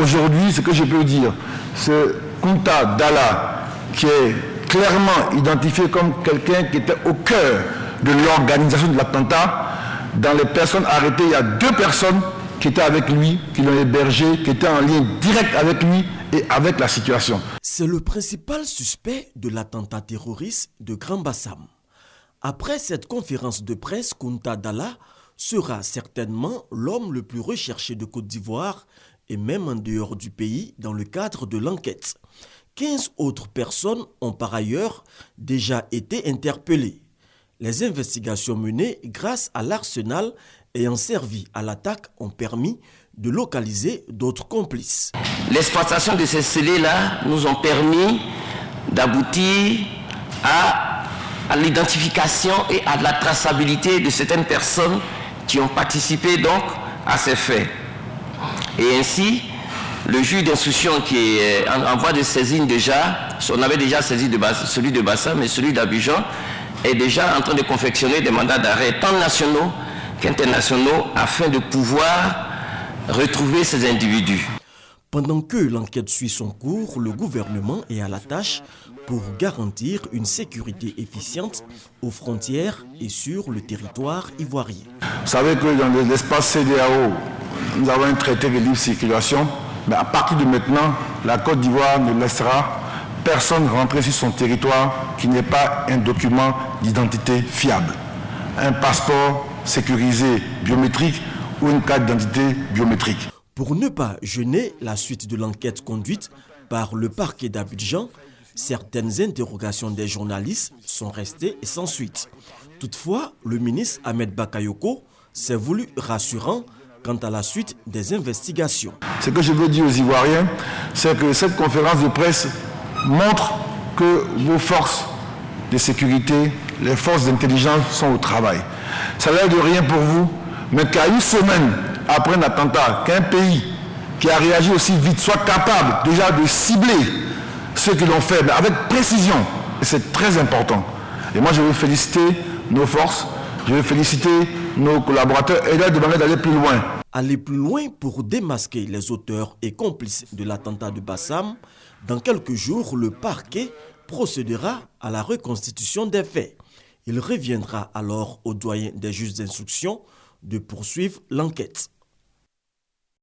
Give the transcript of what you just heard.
Aujourd'hui, ce que je peux dire, c'est Kounta Dalla, qui est clairement identifié comme quelqu'un qui était au cœur de l'organisation de l'attentat. Dans les personnes arrêtées, il y a 2 personnes qui étaient avec lui, qui l'ont hébergé, qui étaient en lien direct avec lui et avec la situation. C'est le principal suspect de l'attentat terroriste de Grand Bassam. Après cette conférence de presse, Kounta Dalla sera certainement l'homme le plus recherché de Côte d'Ivoire et même en dehors du pays dans le cadre de l'enquête. 15 autres personnes ont par ailleurs déjà été interpellées. Les investigations menées grâce à l'arsenal ayant servi à l'attaque ont permis de localiser d'autres complices. L'exploitation de ces scellés-là nous ont permis d'aboutir à l'identification et à la traçabilité de certaines personnes qui ont participé donc à ces faits. Et ainsi, le juge d'instruction qui est en voie de saisine déjà, on avait déjà saisi celui de Bassam mais celui d'Abidjan, est déjà en train de confectionner des mandats d'arrêt tant nationaux qu'internationaux afin de pouvoir retrouver ces individus. Pendant que l'enquête suit son cours, le gouvernement est à la tâche pour garantir une sécurité efficiente aux frontières et sur le territoire ivoirien. Vous savez que dans l'espace CEDEAO, nous avons un traité de libre circulation, mais à partir de maintenant, la Côte d'Ivoire ne laissera personne rentrer sur son territoire qui n'ait pas un document d'identité fiable, un passeport sécurisé biométrique ou une carte d'identité biométrique. Pour ne pas gêner la suite de l'enquête conduite par le parquet d'Abidjan, certaines interrogations des journalistes sont restées sans suite. Toutefois, le ministre Ahmed Bakayoko s'est voulu rassurant quant à la suite des investigations. Ce que je veux dire aux Ivoiriens, c'est que cette conférence de presse montre que vos forces de sécurité, les forces d'intelligence sont au travail. Ça n'a l'air de rien pour vous, mais qu'à une semaine après un attentat, qu'un pays qui a réagi aussi vite soit capable déjà de cibler ceux qui l'ont fait, mais avec précision, c'est très important. Et moi je veux féliciter nos forces, je veux féliciter nos collaborateurs et leur demander d'aller plus loin. Aller plus loin pour démasquer les auteurs et complices de l'attentat de Bassam. Dans quelques jours, le parquet procédera à la reconstitution des faits. Il reviendra alors au doyen des juges d'instruction de poursuivre l'enquête.